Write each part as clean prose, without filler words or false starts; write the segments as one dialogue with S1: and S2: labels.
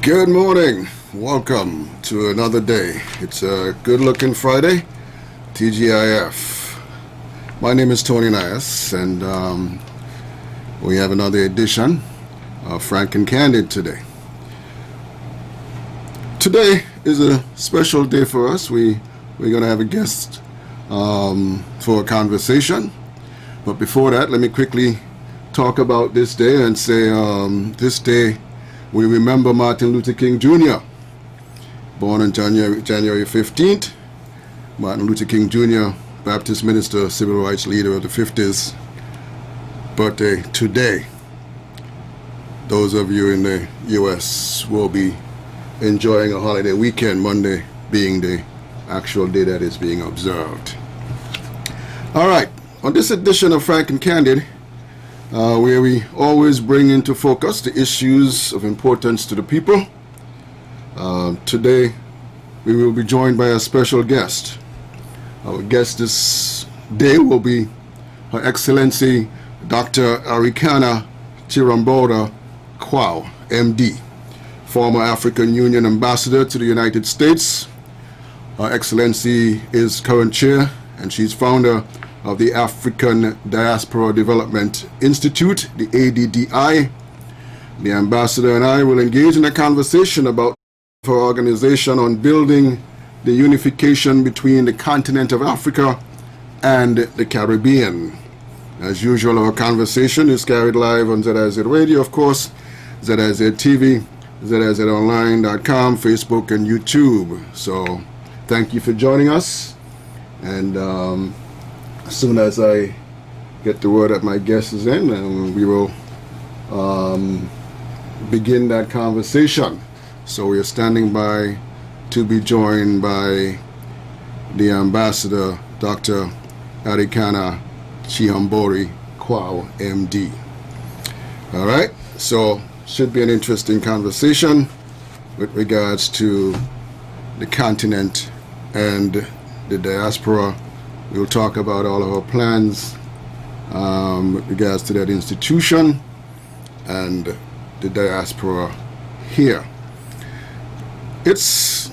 S1: Good morning. Welcome to another day. It's a good-looking Friday, TGIF. My name is Tony Nias, and we have another edition of Frank and Candid today. Today is a special day for us. We're going to have a guest for a conversation. But before that, let me quickly talk about this day and say this day we remember Martin Luther King Jr., born on January 15th. Martin Luther King Jr., Baptist minister, civil rights leader of the 50s. Birthday today. Those of you in the U.S. will be enjoying a holiday weekend, Monday being the actual day that is being observed. All right, on this edition of Frank and Candid, where we always bring into focus the issues of importance to the people. Today, we will be joined by a special guest. Our guest this day will be Her Excellency Dr. Arikana Chirambora Kwao, MD, former African Union Ambassador to the United States. Her Excellency is current chair, and she's founder of the African Diaspora Development Institute, the ADDI. The ambassador and I will engage in a conversation about her organization on building the unification between the continent of Africa and the Caribbean. As usual, our conversation is carried live on ZIZ Radio, of course, ZIZ TV, ZIZonline.com, Facebook, and YouTube. So thank you for joining us. And as soon as I get the word that my guest is in, we will begin that conversation. So we are standing by to be joined by the Ambassador, Dr. Arikana Chihambori Kwao, MD. All right, so should be an interesting conversation with regards to the continent and the diaspora. We'll talk about all of our plans with regards to that institution and the diaspora here. It's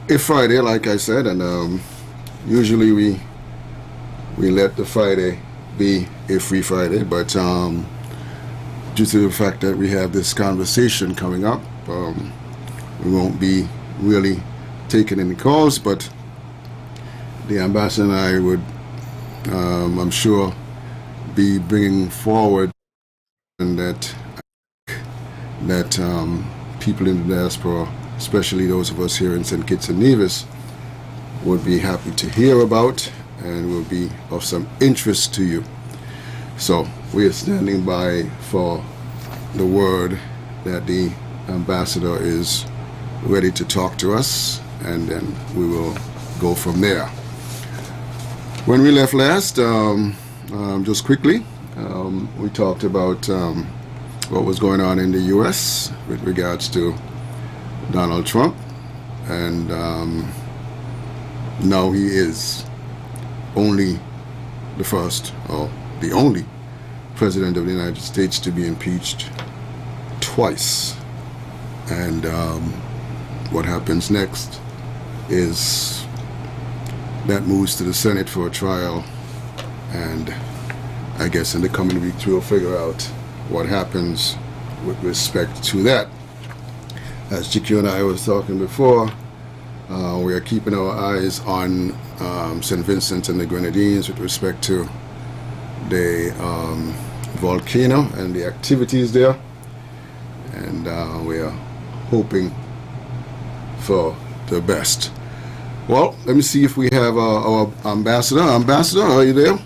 S1: a Friday, like I said, and usually we let the Friday be a free Friday, but due to the fact that we have this conversation coming up, we won't be really taking any calls, but the ambassador and I would, I'm sure, be bringing forward and that people in the diaspora, especially those of us here in St. Kitts and Nevis, would be happy to hear about and will be of some interest to you. So we are standing by for the word that the ambassador is ready to talk to us, and then we will go from there. When we left last, just quickly, we talked about what was going on in the U.S. with regards to Donald Trump, and now he is only the first, or the only, President of the United States to be impeached twice. And what happens next is that moves to the Senate for a trial, and I guess in the coming weeks we'll figure out what happens with respect to that. As GQ and I was talking before, we are keeping our eyes on St. Vincent and the Grenadines with respect to the volcano and the activities there, and we are hoping for the best. Well, let me see if we have our ambassador. Ambassador, are you there?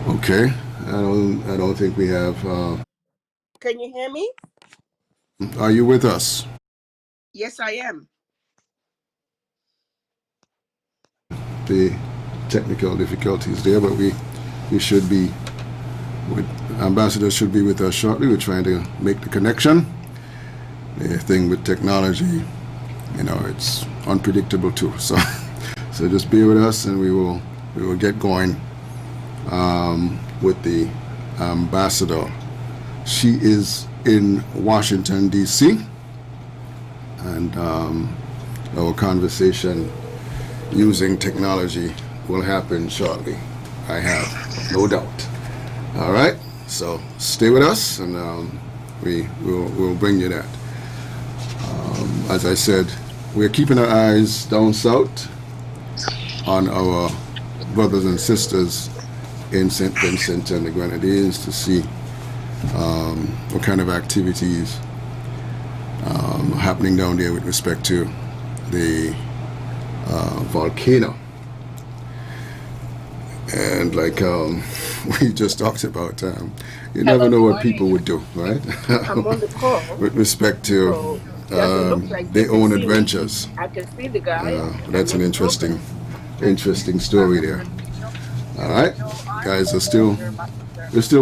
S1: Okay, I don't think we have.
S2: Can you hear me?
S1: Are you with us?
S2: Yes, I am.
S1: The technical difficulties there, but we should be. Ambassador should be with us shortly. We're trying to make the connection. The thing with technology, it's unpredictable too. So just bear with us, and we will get going with the ambassador. She is in Washington, D.C., and our conversation using technology will happen shortly. I have no doubt. All right, so stay with us, and we'll bring you that. As I said, we're keeping our eyes down south on our brothers and sisters in St. Vincent and the Grenadines to see what kind of activities happening down there with respect to the volcano. And like we just talked about, you never know what people would do, right?
S2: I'm on the call.
S1: With respect to their own adventures.
S2: I can see the guy.
S1: That's an interesting story there. All right, guys are still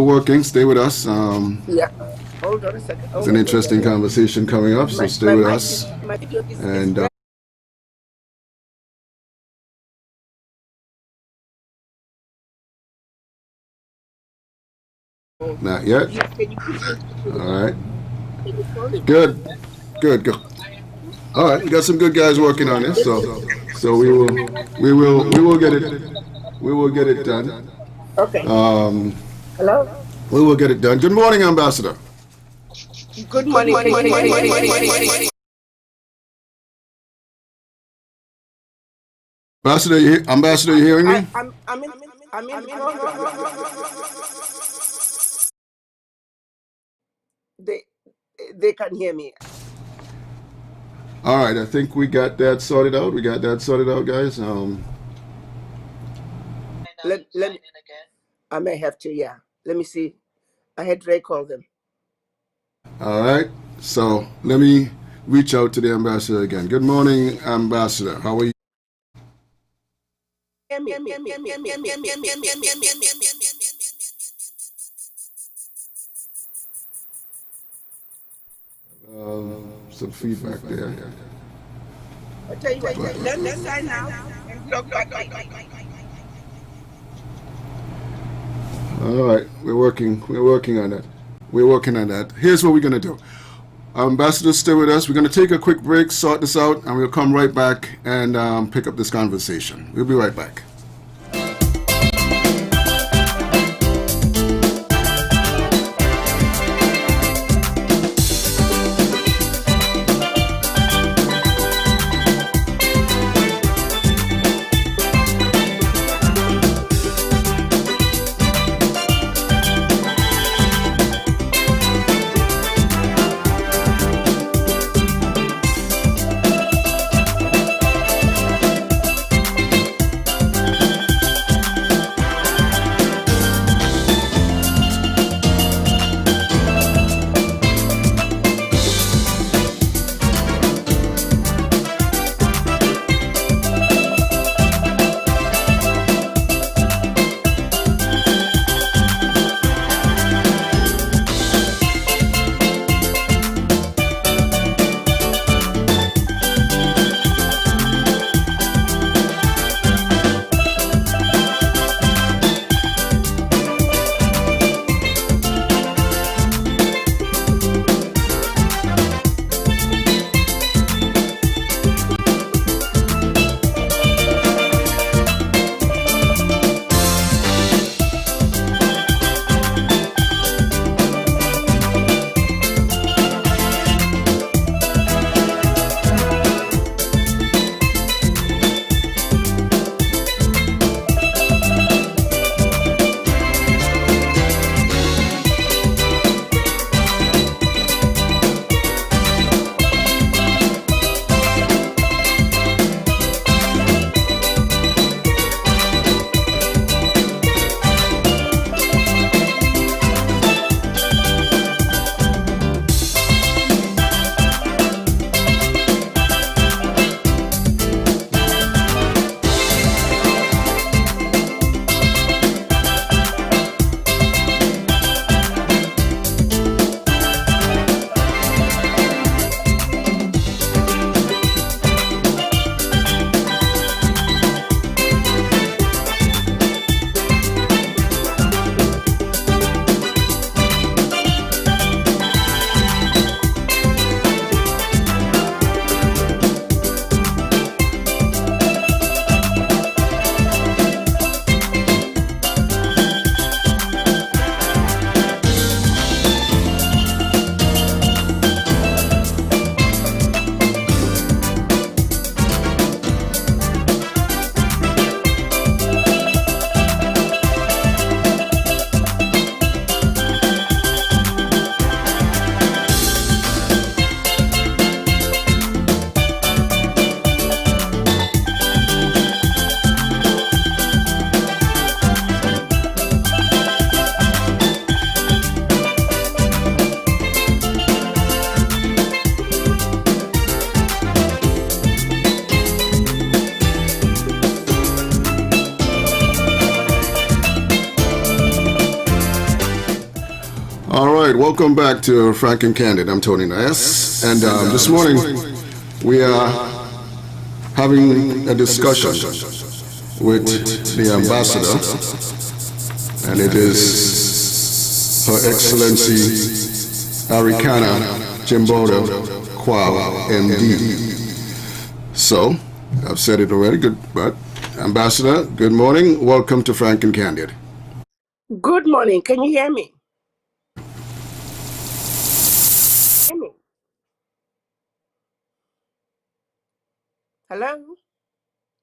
S1: working. Stay with us.
S2: Yeah. Hold on a second.
S1: There's an interesting conversation coming up, so stay with us. And not yet. All right. Good. All right, we got some good guys working on this, so we will get it done.
S2: Okay. Hello.
S1: We will get it done. Good morning, Ambassador.
S2: Good morning.
S1: Ambassador, you hearing me?
S2: I'm in. They can hear me.
S1: All right, I think we got that sorted out. Guys.
S2: Let me. I may have to. Yeah. Let me see. I had Ray call them.
S1: All right. So let me reach out to the ambassador again. Good morning, Ambassador. How are you? Some feedback there.
S2: I tell you what. Let's sign out and log back.
S1: All right, we're working on that. Here's what we're gonna do. Ambassador, stay with us. We're gonna take a quick break, sort this out, and we'll come right back and pick up this conversation. We'll be right back. right, welcome back to Frank and Candid. I'm Tony Nias, and this morning we are having a discussion with the ambassador, and it is Her Excellency Arikana Jimbodo Kwal, MD. So, I've said it already, good, but Ambassador, good morning. Welcome to Frank and Candid.
S2: Good morning. Can you hear me? Hello?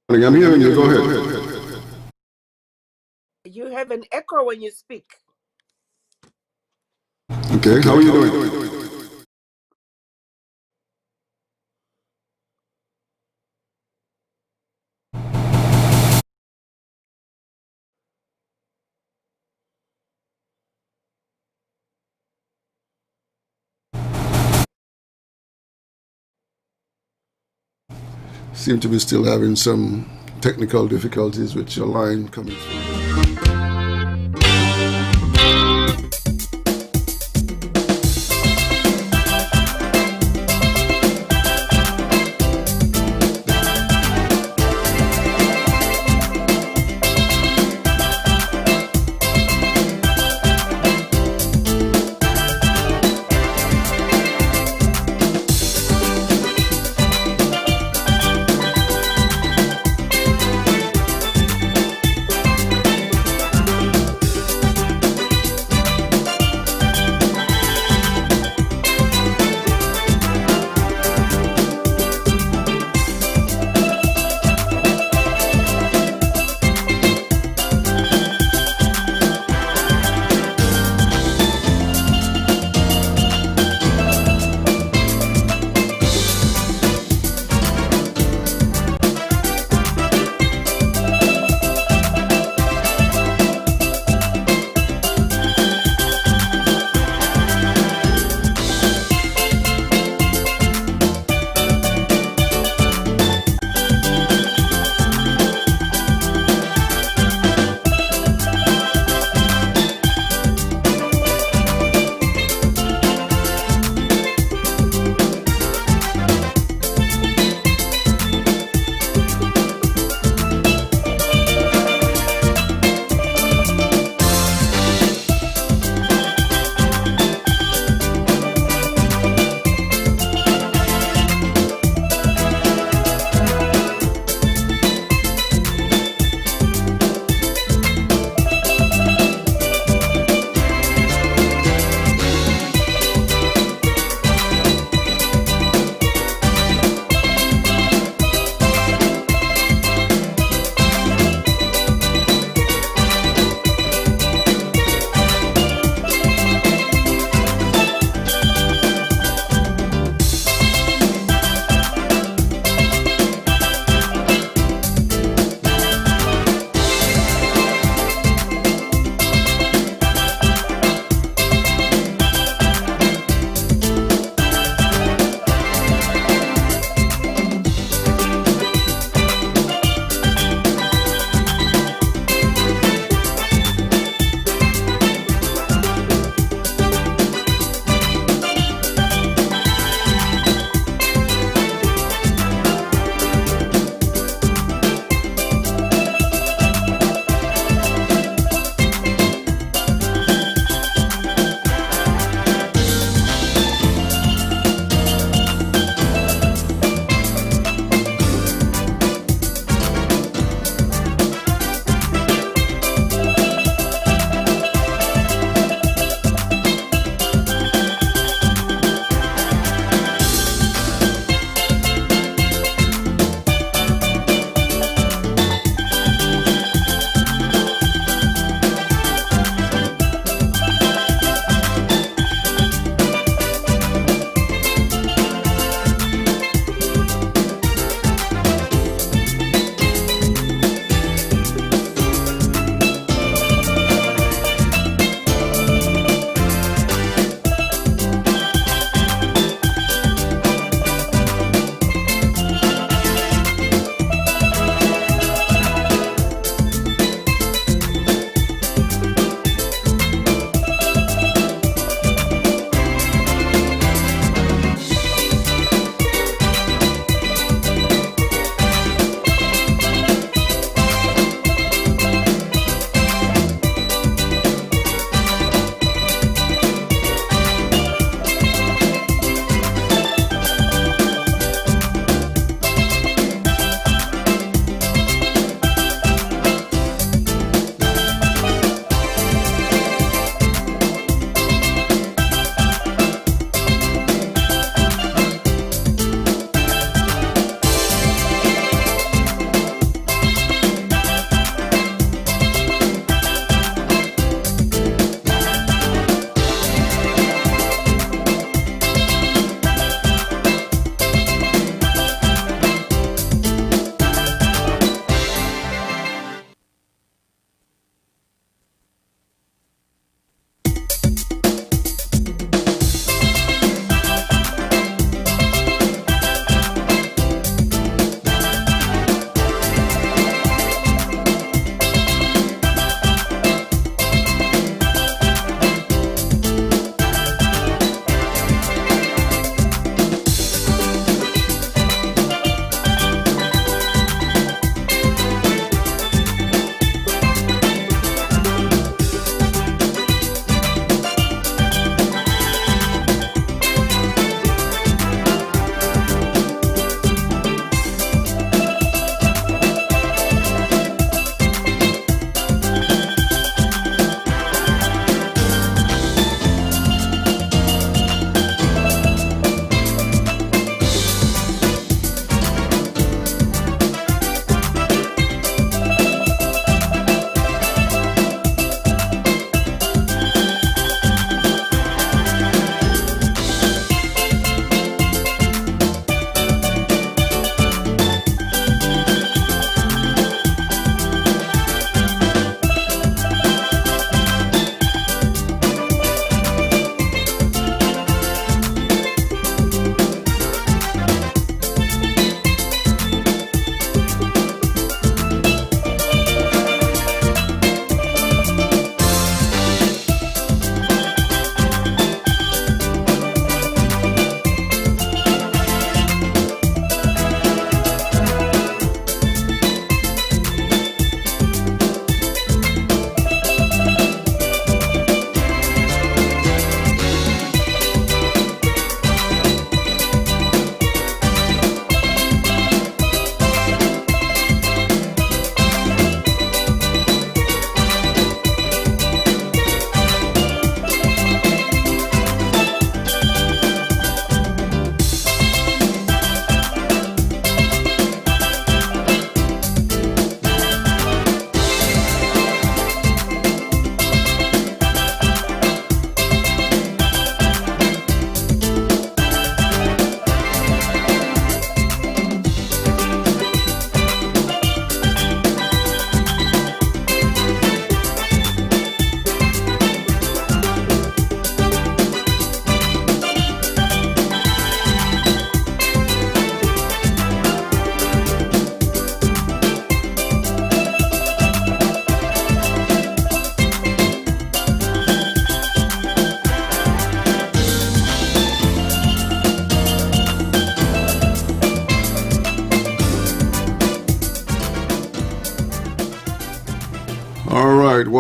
S1: I'm hearing you. Go ahead.
S2: You have an echo when you speak.
S1: Okay, how are you doing? Seem to be still having some technical difficulties with your line coming through.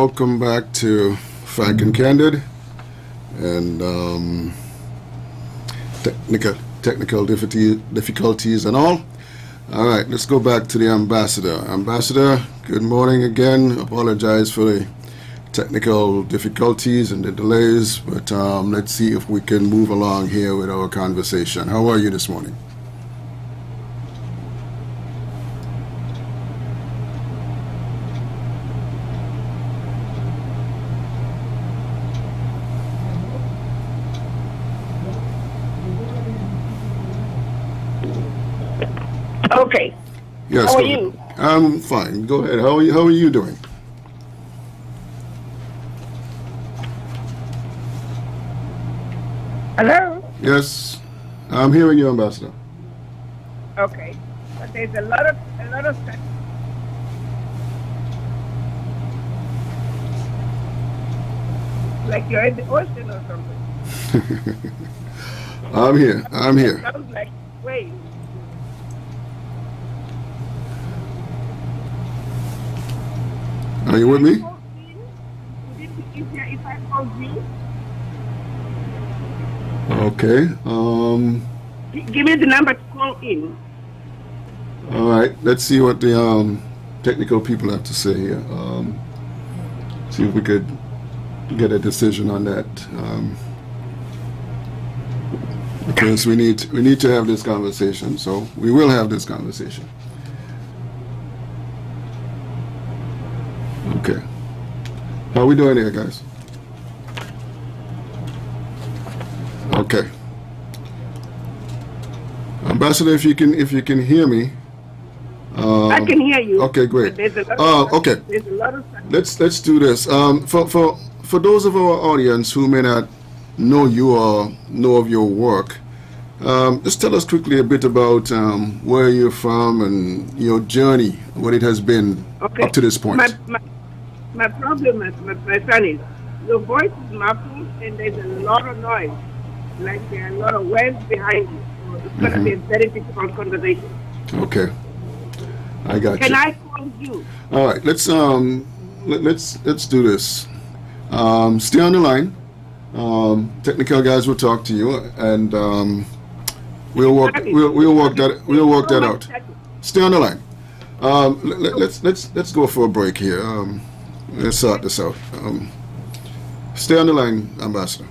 S1: welcome back to Frank and Candid, and technical difficulties and all. All right, let's go back to the ambassador. Ambassador, good morning again. Apologize for the technical difficulties and the delays, but let's see if we can move along here with our conversation. How are you this morning?
S2: Okay.
S1: Yes.
S2: How are
S1: go ahead.
S2: you?
S1: I'm fine. Go ahead. How are you doing?
S2: Hello?
S1: Yes, I'm hearing you, Ambassador.
S2: Okay. But there's a lot of stuff. Like you're in the ocean or something.
S1: I'm here. I'm here.
S2: Sounds like waves.
S1: Are you with me?
S2: If I called you,
S1: Okay.
S2: give me the number to call in.
S1: All right. Let's see what the technical people have to say here. See if we could get a decision on that. Because we need to have this conversation. So we will have this conversation. Okay. How are we doing here, guys? Okay. Ambassador, if you can hear me.
S2: I can hear you.
S1: Okay, great.
S2: There's a lot of
S1: okay.
S2: There's a lot of stuff.
S1: Let's do this. For those of our audience who may not know you or know of your work, just tell us quickly a bit about where you're from and your journey, what it has been
S2: Okay.
S1: up to this point.
S2: My problem is, my son is, your voice is muffled and there's a lot of noise. Like there are a lot of waves behind you. So it's going to be a very difficult conversation.
S1: Okay, I got
S2: Can
S1: you.
S2: I call you?
S1: All right, let's do this. Stay on the line. Technical guys will talk to you, and we'll work that out. Stay on the line. Let's go for a break here. Let's sort this out. Stay on the line, Ambassador.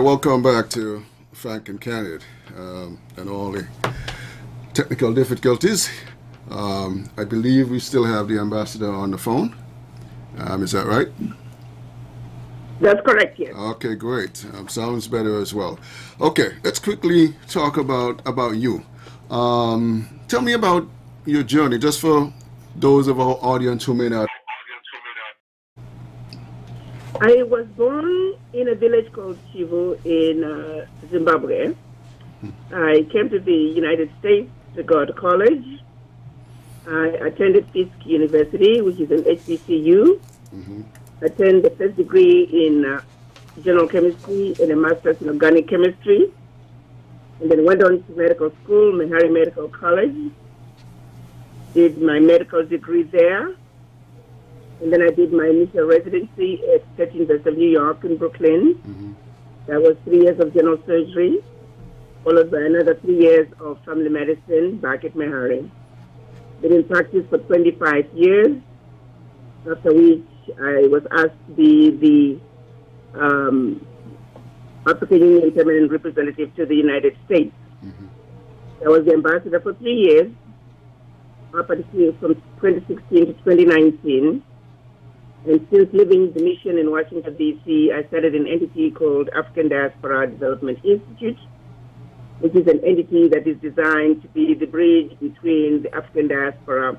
S1: welcome back to Frank and Candid and all the technical difficulties. I believe we still have the ambassador on the phone. Is that right?
S2: That's correct, yes.
S1: Okay, great. Sounds better as well. Okay, let's quickly talk about you. Tell me about your journey, just for those of our audience who may not.
S2: I was born in a village called Chivu in Zimbabwe. I came to the United States to go to college. I attended Fisk University, which is an HBCU. Attended the first degree in general chemistry and a master's in organic chemistry. And then went on to medical school, Meharry Medical College. Did my medical degree there. And then I did my initial residency at State University of New York in Brooklyn. That was 3 years of general surgery, followed by another 3 years of family medicine back at Meharry. Been in practice for 25 years, after which I was asked to be the African Union Permanent Representative to the United States. I was the ambassador for 3 years, up until from 2016 to 2019. And since leaving the mission in Washington, D.C., I started an entity called African Diaspora Development Institute, which is an entity that is designed to be the bridge between the African diaspora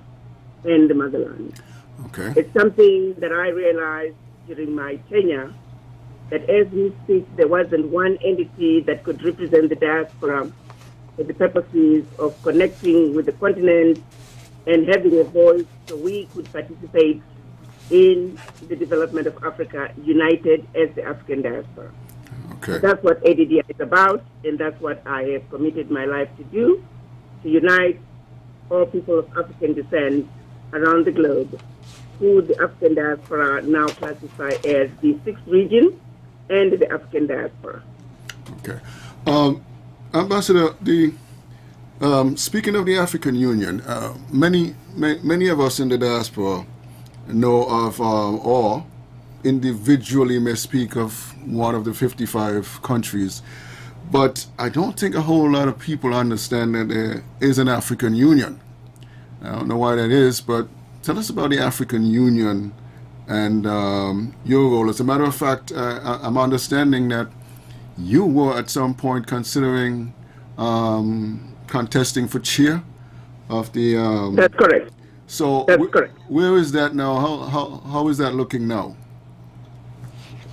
S2: and the motherland.
S1: Okay.
S2: It's something that I realized during my tenure, that as we speak, there wasn't one entity that could represent the diaspora for the purposes of connecting with the continent and having a voice so we could participate in the development of Africa, united as the African diaspora.
S1: Okay.
S2: That's what ADDI is about, and that's what I have committed my life to do, to unite all people of African descent around the globe, who the African diaspora now classify as the 6th region and the African diaspora.
S1: Okay. Ambassador, speaking of the African Union, many of us in the diaspora know of, or individually may speak of, one of the 55 countries, but I don't think a whole lot of people understand that there is an African Union. I don't know why that is, but tell us about the African Union and your role. As a matter of fact, I'm understanding that you were at some point considering contesting for chair of the...
S2: That's correct.
S1: So
S2: That's correct.
S1: Where is that now? How is that looking now?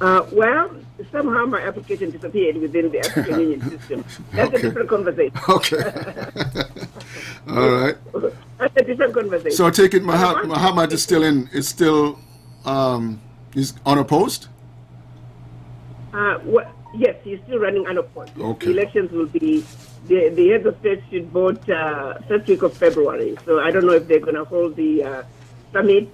S2: Well, somehow my application disappeared within the African Union system. That's a different conversation.
S1: Okay. All right.
S2: That's a different conversation.
S1: So I take it Muhammad is still is unopposed?
S2: Yes, he's still running unopposed.
S1: Okay.
S2: The elections will be, the heads of state should vote first week of February. So I don't know if they're going to hold the summit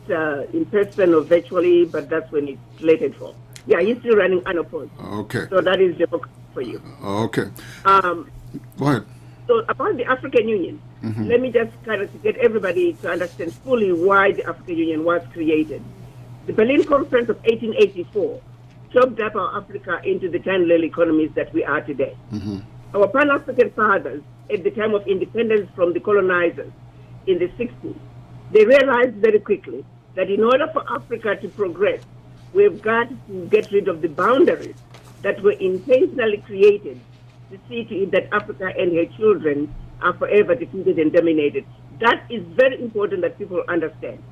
S2: in person or virtually, but that's when it's slated for. Yeah, he's still running unopposed.
S1: Okay.
S2: So that is democracy for you.
S1: Okay. Go ahead.
S2: So about the African Union, let me just kind of get everybody to understand fully why the African Union was created. The Berlin Conference of 1884 chopped up our Africa into the 10 little economies that we are today. Our Pan-African fathers, at the time of independence from the colonizers in the 60s, they realized very quickly that in order for Africa to progress, we've got to get rid of the boundaries that were intentionally created to see to it that Africa and her children are forever defeated and dominated. That is very important that people understand.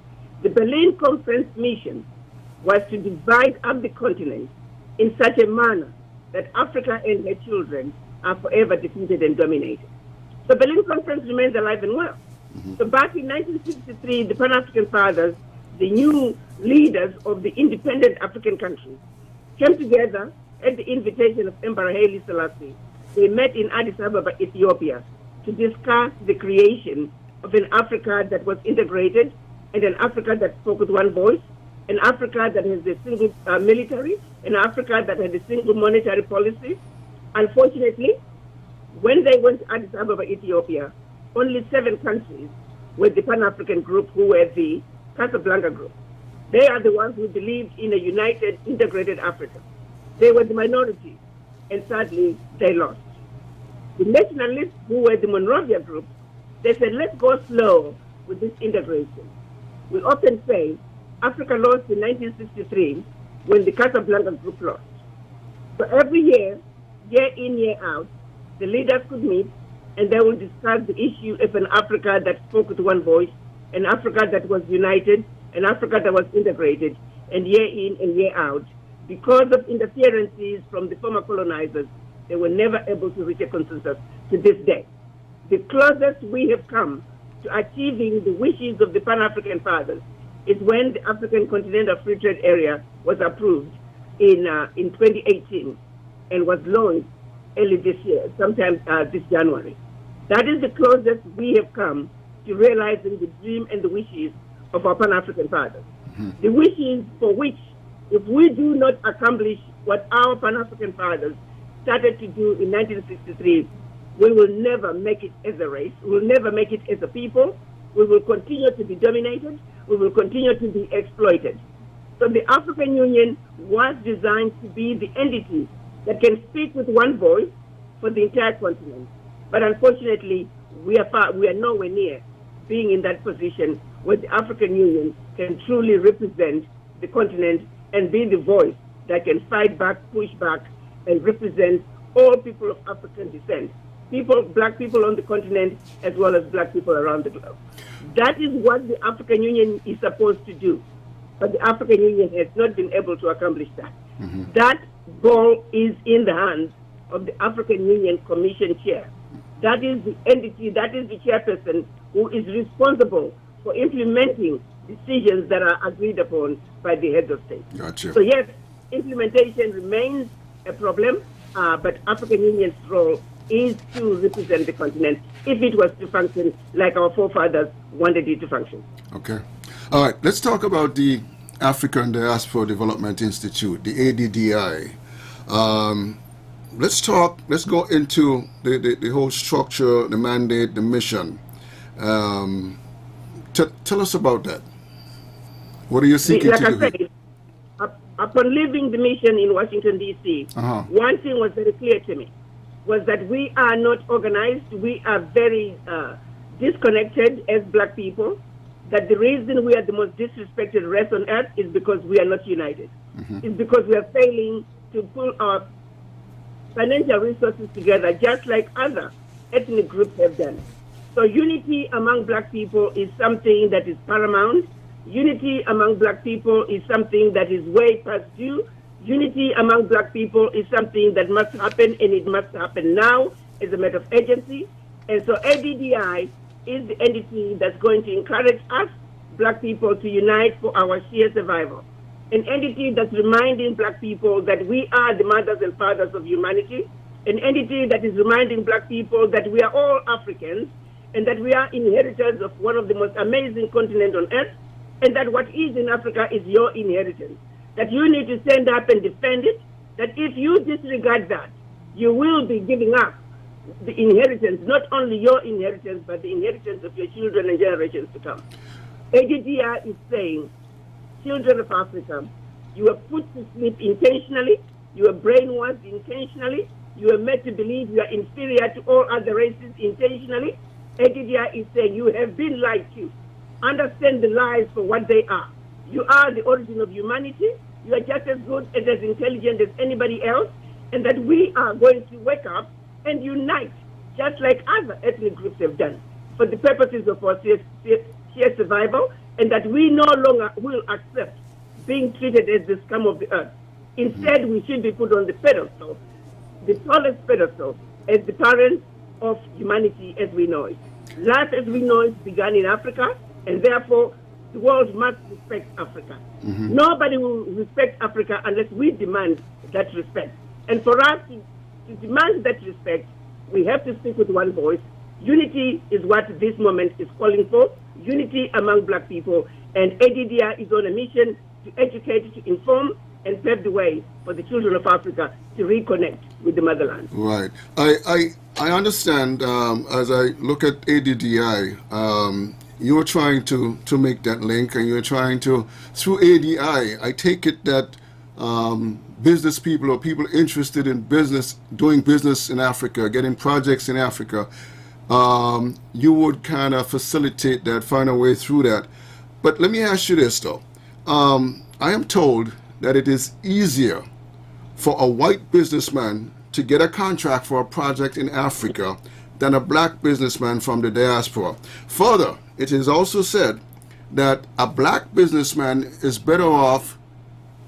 S2: The Berlin Conference mission was to divide up the continent in such a manner that Africa and her children are forever defeated and dominated. The Berlin Conference remains alive and well. So back in 1963, the Pan-African fathers, the new leaders of the independent African countries, came together at the invitation of Emperor Haile Selassie. They met in Addis Ababa, Ethiopia, to discuss the creation of an Africa that was integrated and an Africa that spoke with one voice, an Africa that has a single military, an Africa that had a single monetary policy. Unfortunately, when they went to Addis Ababa, Ethiopia, only 7 countries were the Pan-African group, who were the Casablanca group. They are the ones who believed in a united, integrated Africa. They were the minority. and sadly, they lost. The nationalists, who were the Monrovia group, they said, let's go slow with this integration. We often say Africa lost in 1963 when the Casablanca group lost. So every year in, year out, the leaders could meet and they will discuss the issue of an Africa that spoke with one voice, an Africa that was united, an Africa that was integrated, and year in and year out, because of interferences from the former colonizers, they were never able to reach a consensus to this day. The closest we have come to achieving the wishes of the Pan-African fathers is when the African Continental Free Trade Area was approved in 2018 and was launched early this year, sometime this January. That is the closest we have come to realizing the dream and the wishes of our Pan-African fathers. Mm-hmm. The wishes for which, if we do not accomplish what our Pan-African fathers started to do in 1963, we will never make it as a race, we will never make it as a people, we will continue to be dominated, we will continue to be exploited. So the African Union was designed to be the entity that can speak with one voice for the entire continent. But unfortunately, we are nowhere near being in that position where the African Union can truly represent the continent and be the voice that can fight back, push back, and represent all people of African descent. Black people on the continent, as well as black people around the globe. That is what the African Union is supposed to do. But the African Union has not been able to accomplish that. Mm-hmm. That goal is in the hands of the African Union Commission Chair. That is the entity, that is the chairperson who is responsible for implementing decisions that are agreed upon by the heads of state.
S1: Gotcha.
S2: So yes, implementation remains a problem, but African Union's role is to represent the continent if it was to function like our forefathers wanted it to function.
S1: Okay. All right, let's talk about the African Diaspora Development Institute, the ADDI. Let's go into the whole structure, the mandate, the mission. Tell us about that. What are you seeking to do? Like I said,
S2: upon leaving the mission in Washington, D.C., one thing was very clear to me, was that we are not organized, we are very disconnected as black people, that the reason we are the most disrespected race on earth is because we are not united. Mm-hmm. It's because we are failing to pull our financial resources together, just like other ethnic groups have done. So unity among black people is something that is paramount. Unity among black people is something that is way past due. Unity among black people is something that must happen, and it must happen now as a matter of urgency. And so ADDI is the entity that's going to encourage us, black people, to unite for our sheer survival. An entity that's reminding black people that we are the mothers and fathers of humanity. An entity that is reminding black people that we are all Africans and that we are inheritors of one of the most amazing continents on earth, and that what is in Africa is your inheritance. That you need to stand up and defend it, that if you disregard that, you will be giving up the inheritance, not only your inheritance, but the inheritance of your children and generations to come. ADDI is saying, children of Africa, you are put to sleep intentionally, you are brainwashed intentionally, you are made to believe you are inferior to all other races intentionally. ADDI is saying you have been lied to. Understand the lies for what they are. You are the origin of humanity. You are just as good and as intelligent as anybody else, and that we are going to wake up and unite, just like other ethnic groups have done, for the purposes of our shared survival, and that we no longer will accept being treated as the scum of the earth. Instead, we should be put on the pedestal, the tallest pedestal, as the parents of humanity as we know it. Life as we know it began in Africa, and therefore the world must respect Africa. Mm-hmm. Nobody will respect Africa unless we demand that respect. And for us to demand that respect, we have to speak with one voice. Unity is what this moment is calling for, unity among black people, and ADDI is on a mission to educate, to inform, and pave the way for the children of Africa to reconnect with the motherland.
S1: Right. I understand, as I look at ADDI, you're trying to make that link, and you're trying to, through ADI, I take it that business people or people interested in business, doing business in Africa, getting projects in Africa, you would kind of facilitate that, find a way through that. But let me ask you this, though. I am told that it is easier for a white businessman to get a contract for a project in Africa than a black businessman from the diaspora. Further, it is also said that a black businessman is better off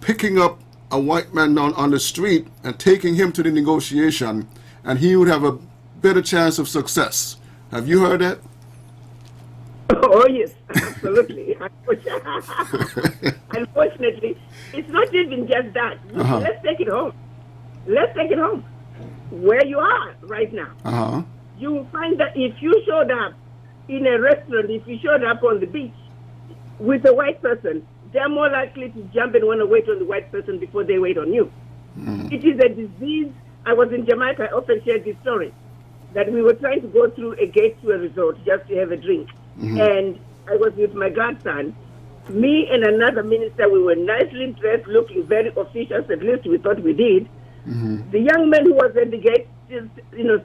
S1: picking up a white man on the street and taking him to the negotiation, and he would have a better chance of success. Have you heard that?
S2: Oh, yes, absolutely. Unfortunately, it's not even just that. Let's take it home. Let's take it home. Where you are right now, you will find that if you showed up in a restaurant, if you showed up on the beach with a white person, they're more likely to jump and want to wait on the white person before they wait on you. It is a disease. I was in Jamaica. I often shared this story that we were trying to go through a gate to a resort just to have a drink. And I was with my godson. Me and another minister, we were nicely dressed, looking very officious, at least we thought we did. The young man who was at the gate just,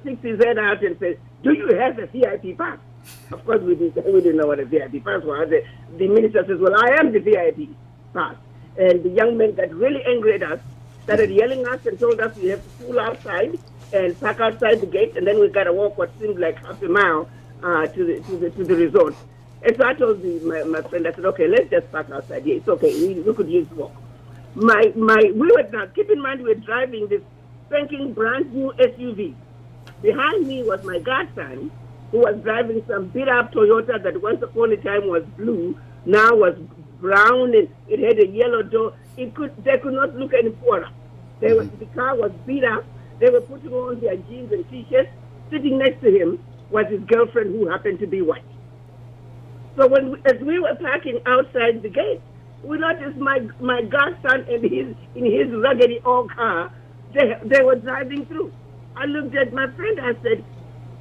S2: sticks his head out and says, "Do you have a VIP pass?" Of course, we didn't know what a VIP pass was. The minister says, "Well, I am the VIP pass." And the young man got really angry at us, started yelling at us and told us we have to pull outside and park outside the gate, and then we got to walk what seemed like half a mile to the resort. And so I told my friend, I said, "Okay, let's just park outside here. It's okay. We could use walk." We were now, keep in mind, we were driving this spanking brand new SUV. Behind me was my godson, who was driving some beat up Toyota that once upon a time was blue, now was brown, and it had a yellow door. They could not look any poorer. The car was beat up. They were putting on their jeans and t-shirts. Sitting next to him was his girlfriend, who happened to be white. So as we were parking outside the gate, we noticed my godson and in his raggedy old car, they were driving through. I looked at my friend. I said,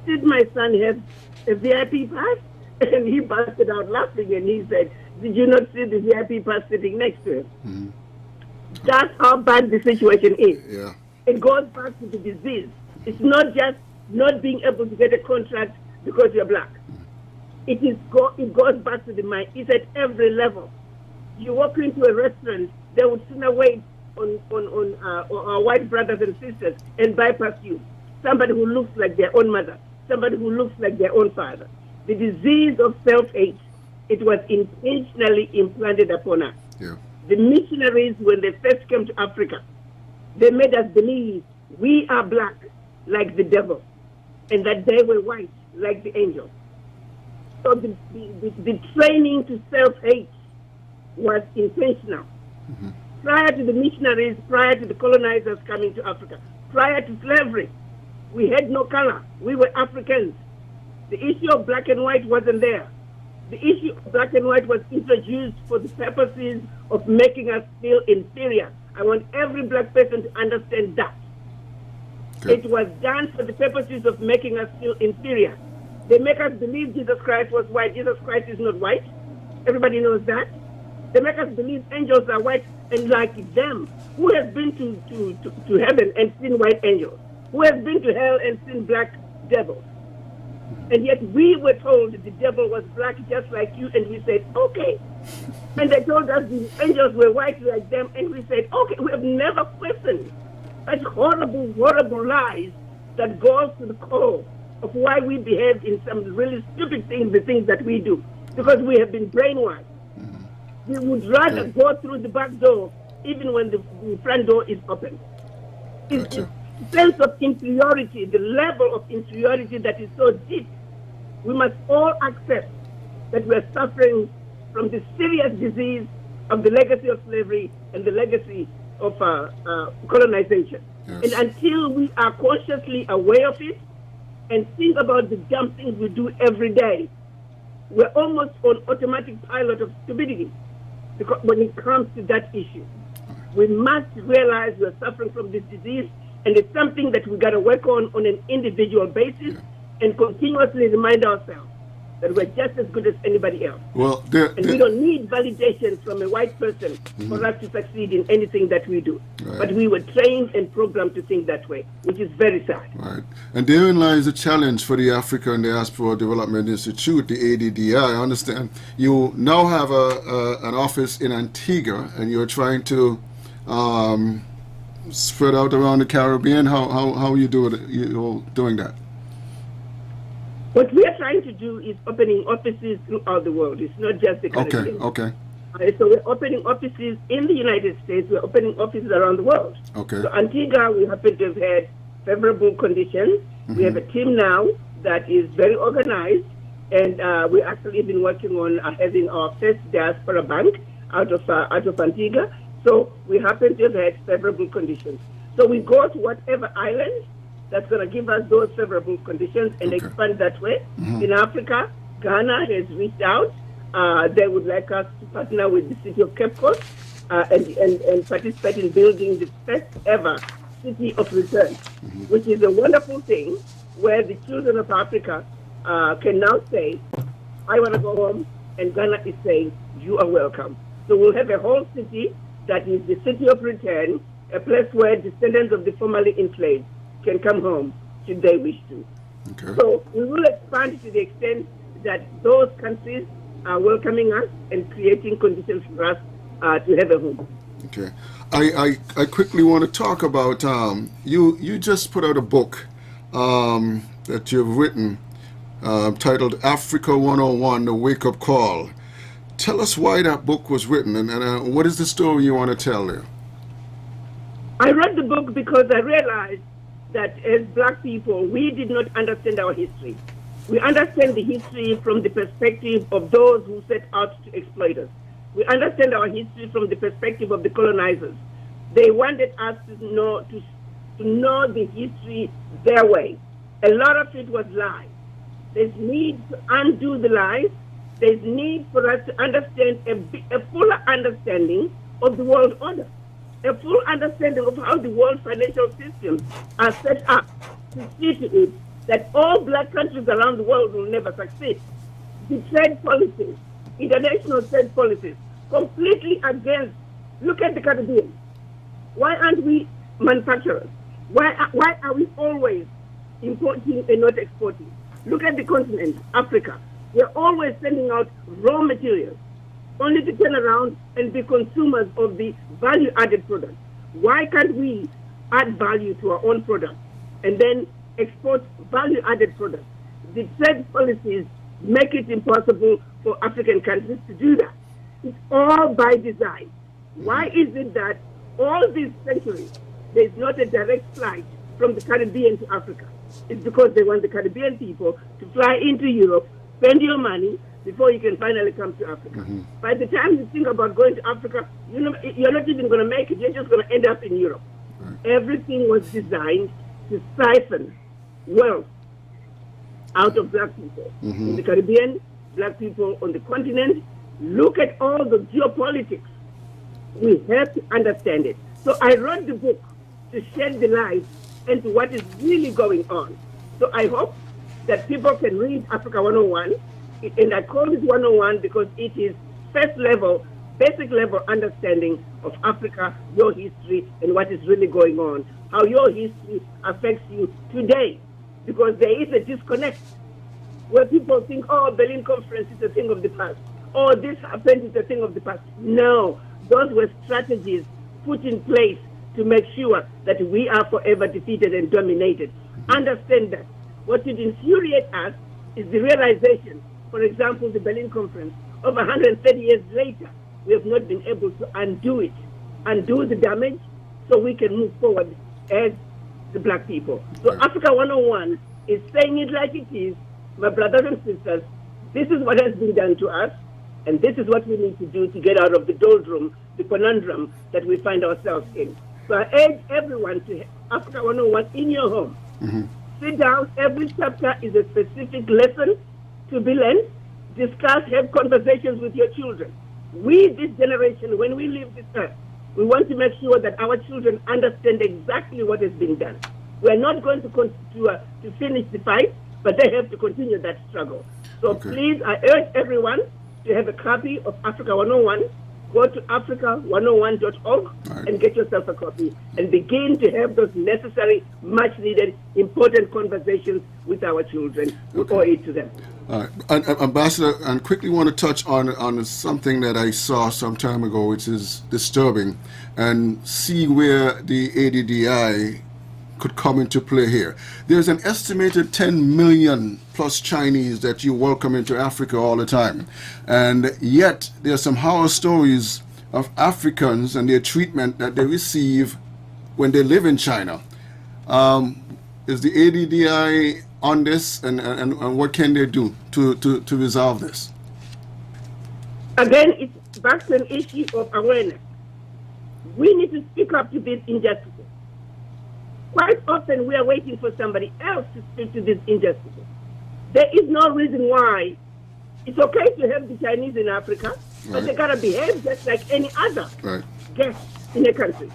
S2: "Did my son have a VIP pass?" And he busted out laughing, and he said, "Did you not see the VIP pass sitting next to him?" That's how bad the situation is.
S1: Yeah.
S2: It goes back to the disease. It's not just not being able to get a contract because you're black. It goes back to the mind. It's at every level. You walk into a restaurant, they would sooner wait on our white brothers and sisters and bypass you. Somebody who looks like their own mother, somebody who looks like their own father. The disease of self-hate, it was intentionally implanted upon us.
S1: Yeah.
S2: The missionaries, when they first came to Africa, they made us believe we are black like the devil, and that they were white like the angels. So the training to self-hate was intentional. Prior to the missionaries, prior to the colonizers coming to Africa, prior to slavery, we had no color. We were Africans. The issue of black and white wasn't there. The issue of black and white was introduced for the purposes of making us feel inferior. I want every black person to understand that. It was done for the purposes of making us feel inferior. They make us believe Jesus Christ was white. Jesus Christ is not white. Everybody knows that. They make us believe angels are white and like them. Who has been to heaven and seen white angels? Who has been to hell and seen black devils? And yet we were told the devil was black just like you, and we said, okay. And they told us the angels were white like them, and we said, okay. We have never questioned such horrible, horrible lies that goes to the core of why we behave in some really stupid things, the things that we do, because we have been brainwashed. We would rather go through the back door even when the front door is open. It's the sense of inferiority, the level of inferiority that is so deep. We must all accept that we are suffering from the serious disease of the legacy of slavery and the legacy of colonization. And until we are consciously aware of it and think about the dumb things we do every day, we're almost on automatic pilot of stupidity. Because when it comes to that issue, we must realize we're suffering from this disease, and it's something that we got to work on an individual basis and continuously remind ourselves that we're just as good as anybody else.
S1: Well,
S2: and we don't need validation from a white person for us to succeed in anything that we do.
S1: Right.
S2: But we were trained and programmed to think that way, which is very sad.
S1: Right. And therein lies the challenge for the African Diaspora Development Institute, the ADDI. I understand you now have an office in Antigua, and you're trying to spread out around the Caribbean. How you doing that?
S2: What we are trying to do is opening offices throughout the world. It's not just the Caribbean.
S1: Okay.
S2: So we're opening offices in the United States. We're opening offices around the world.
S1: Okay.
S2: So Antigua, we happen to have had favorable conditions. We have a team now that is very organized, and we actually been working on having our first diaspora bank out of Antigua. So we happen to have had favorable conditions. So we go to whatever island that's going to give us those favorable conditions and expand that way. In Africa, Ghana has reached out. They would like us to partner with the city of Cape Coast and participate in building the first ever city of return, which is a wonderful thing where the children of Africa can now say, I want to go home, and Ghana is saying, you are welcome. So we'll have a whole city that is the city of return, a place where descendants of the formerly enslaved can come home should they wish to.
S1: Okay.
S2: So we will expand to the extent that those countries are welcoming us and creating conditions for us to have a home.
S1: Okay. I quickly want to talk about, you just put out a book that you've written titled Africa 101, The Wake-Up Call. Tell us why that book was written, and what is the story you want to tell there?
S2: I read the book because I realized that as black people, we did not understand our history. We understand the history from the perspective of those who set out to exploit us. We understand our history from the perspective of the colonizers. They wanted us to know the history their way. A lot of it was lies. There's need to undo the lies. There's need for us to understand a fuller understanding of the world order, a full understanding of how the world financial systems are set up to see to it that all black countries around the world will never succeed. The trade policies, international trade policies, completely against, look at the Caribbean. Why aren't we manufacturers? Why are we always importing and not exporting? Look at the continent, Africa. We're always sending out raw materials, only to turn around and be consumers of the value-added products. Why can't we add value to our own products and then export value-added products? The trade policies make it impossible for African countries to do that. It's all by design. Why is it that all these centuries, there's not a direct flight from the Caribbean to Africa? It's because they want the Caribbean people to fly into Europe, spend your money, before you can finally come to Africa. By the time you think about going to Africa, you're not even going to make it. You're just going to end up in Europe. Everything was designed to siphon wealth out of black people. In the Caribbean, black people on the continent. Look at all the geopolitics. We have to understand it. So I wrote the book to shed the light into what is really going on. So I hope that people can read Africa 101, and I call it 101 because it is first level, basic level understanding of Africa, your history, and what is really going on, how your history affects you today, because there is a disconnect where people think, oh, Berlin Conference is a thing of the past, oh, this happened is a thing of the past. No, those were strategies put in place to make sure that we are forever defeated and dominated. Understand that. What should infuriate us is the realization, for example, the Berlin Conference, over 130 years later, we have not been able to undo it, undo the damage, so we can move forward as the black people. So Africa 101 is saying it like it is. My brothers and sisters, this is what has been done to us, and this is what we need to do to get out of the doldrum, the conundrum that we find ourselves in. So I urge everyone to have Africa 101 in your home. Sit down. Every chapter is a specific lesson to be learned. Discuss, have conversations with your children. We, this generation, when we leave this earth, we want to make sure that our children understand exactly what is being done. We are not going to finish the fight, but they have to continue that struggle. So
S1: Okay.
S2: please, I urge everyone to have a copy of Africa 101. Go to africa101.org
S1: Right.
S2: and get yourself a copy and begin to have those necessary, much needed, important conversations with our children. We
S1: Okay.
S2: owe it to them.
S1: All right. Ambassador, and quickly want to touch on something that I saw some time ago, which is disturbing, and see where the ADDI could come into play here. There's an estimated 10 million plus Chinese that you welcome into Africa all the time. And yet there's some horror stories of Africans and their treatment that they receive when they live in China. Is the ADDI on this, and what can they do to resolve this?
S2: Again, it's back to an issue of awareness. We need to speak up to these injustices. Quite often we are waiting for somebody else to speak to these injustices. There is no reason why it's okay to have the Chinese in Africa, but
S1: Right.
S2: they gotta behave just like any other
S1: Right.
S2: guest in a country.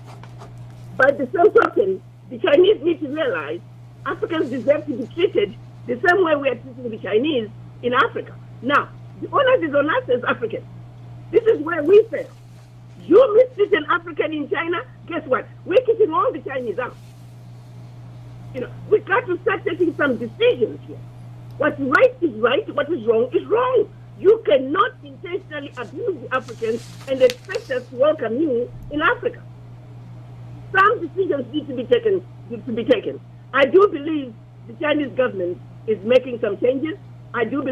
S2: By the same token, the Chinese need to realize Africans deserve to be treated the same way we are treating the Chinese in Africa. Now, the onus is on us as Africans. This is where we fail. You mistreat an African in China, guess what? We're kicking all the Chinese out. You know, we got to start taking some decisions here. What's right is right, what is wrong is wrong. You cannot intentionally abuse the Africans and expect us to welcome you in Africa. Some decisions need to be taken. I do believe the Chinese government is making some changes. I do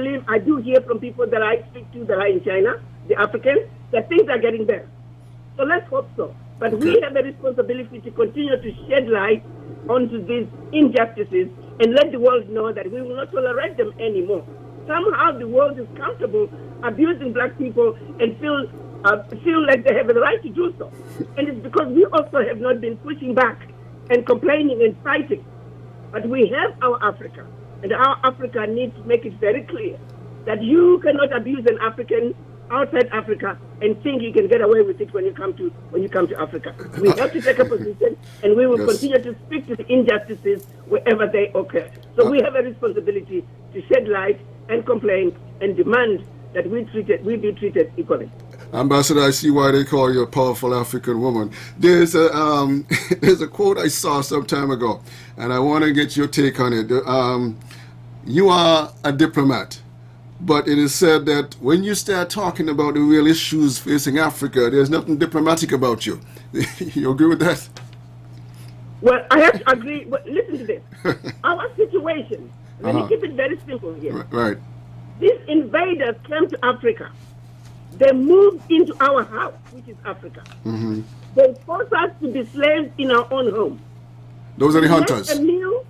S2: hear from people that I speak to that are in China, the Africans, that things are getting better. So let's hope so. But we have a responsibility to continue to shed light onto these injustices and let the world know that we will not tolerate them anymore. Somehow the world is comfortable abusing black people and feel like they have the right to do so. And it's because we also have not been pushing back and complaining and fighting. But we have our Africa, and our Africa needs to make it very clear that you cannot abuse an African outside Africa and think you can get away with it when you come to Africa. We have to take a position, and we will
S1: Yes.
S2: continue to speak to the injustices wherever they occur. So we have a responsibility to shed light and complain and demand that we be treated equally.
S1: Ambassador, I see why they call you a powerful African woman. There's a there's a quote I saw some time ago, and I want to get your take on it. You are a diplomat, but it is said that when you start talking about the real issues facing Africa, there's nothing diplomatic about you. You agree with that?
S2: Well, I have to agree. But listen to this. Our situation, let me keep it very simple here.
S1: Right.
S2: These invaders came to Africa. They moved into our house, which is Africa.
S1: Mm-hmm.
S2: They forced us to be slaves in our own home.
S1: Those are the
S2: We make
S1: hunters.
S2: a meal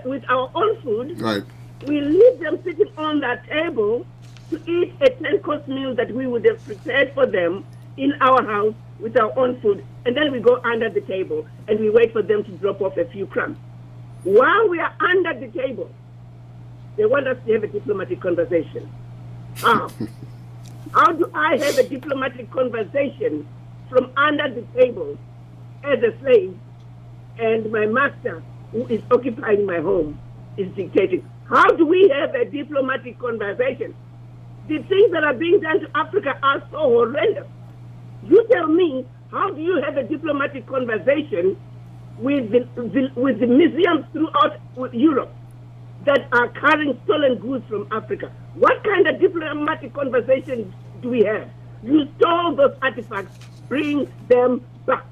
S2: with our own food.
S1: Right.
S2: We leave them sitting on that table to eat a 10-course meal that we would have prepared for them in our house with our own food. And then we go under the table and we wait for them to drop off a few crumbs. While we are under the table, they want us to have a diplomatic conversation. How? How do I have a diplomatic conversation from under the table as a slave and my master, who is occupying my home, is dictating? How do we have a diplomatic conversation? The things that are being done to Africa are so horrendous. You tell me, how do you have a diplomatic conversation with the museums throughout Europe that are carrying stolen goods from Africa? What kind of diplomatic conversation do we have? You stole those artifacts, bring them back.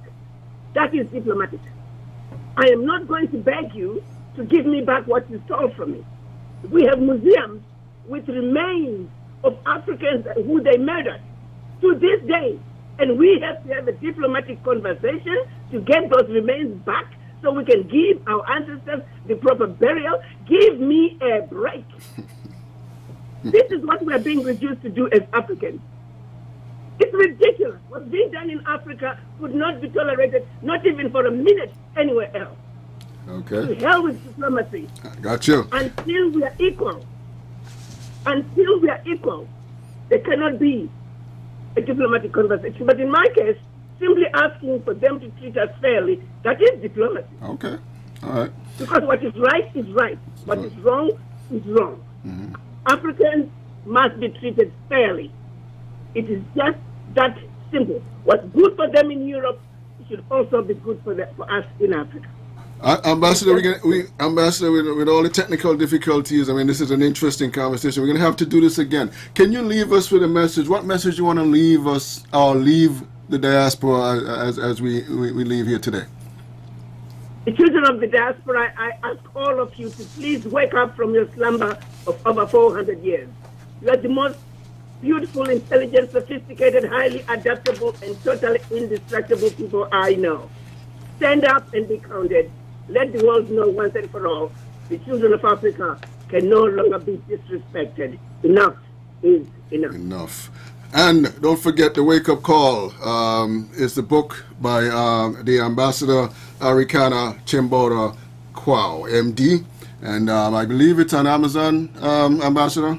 S2: That is diplomatic. I am not going to beg you to give me back what you stole from me. We have museums with remains of Africans who they murdered to this day. And we have to have a diplomatic conversation to get those remains back so we can give our ancestors the proper burial. Give me a break. This is what we are being reduced to do as Africans. It's ridiculous. What's being done in Africa would not be tolerated, not even for a minute, anywhere else.
S1: Okay.
S2: To hell with diplomacy.
S1: Got you.
S2: Until we are equal. Until we are equal, there cannot be a diplomatic conversation. But in my case, simply asking for them to treat us fairly, that is diplomacy.
S1: Okay. All right.
S2: Because what is right is right. What is wrong is wrong.
S1: Mm-hmm.
S2: Africans must be treated fairly. It is just that simple. What's good for them in Europe should also be good for us in Africa.
S1: Ambassador, Ambassador, with all the technical difficulties, I mean, this is an interesting conversation. We're going to have to do this again. Can you leave us with a message? What message you want to leave us, or leave the diaspora as we leave here today?
S2: The children of the diaspora, I ask all of you to please wake up from your slumber of over 400 years. You are the most beautiful, intelligent, sophisticated, highly adaptable, and totally indestructible people I know. Stand up and be counted. Let the world know once and for all, the children of Africa can no longer be disrespected. Enough is enough.
S1: Enough. And don't forget the wake-up call. It's the book by the Ambassador Arikana Chimbora Kwao, MD. And I believe it's on Amazon, Ambassador?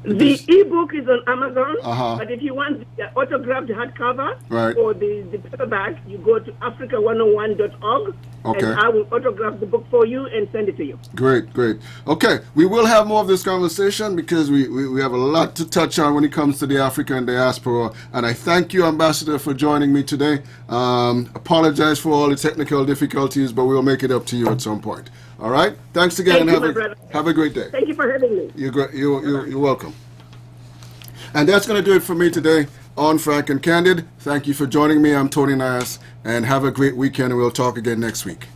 S2: The ebook is on Amazon, but if you want the autographed hardcover or the paperback, you go to africa101.org, and I will autograph the book for you and send it to you. Great,
S1: great. Okay, we will have more of this conversation because we have a lot to touch on when it comes to the African diaspora. And I thank you, Ambassador, for joining me today. Apologize for all the technical difficulties, but we'll make it up to you at some point. All right? Thanks again, and have a great day.
S2: Thank you for having me.
S1: You're welcome. And that's going to do it for me today on Frank and Candid. Thank you for joining me. I'm Tony Nias, and have a great weekend, and we'll talk again next week.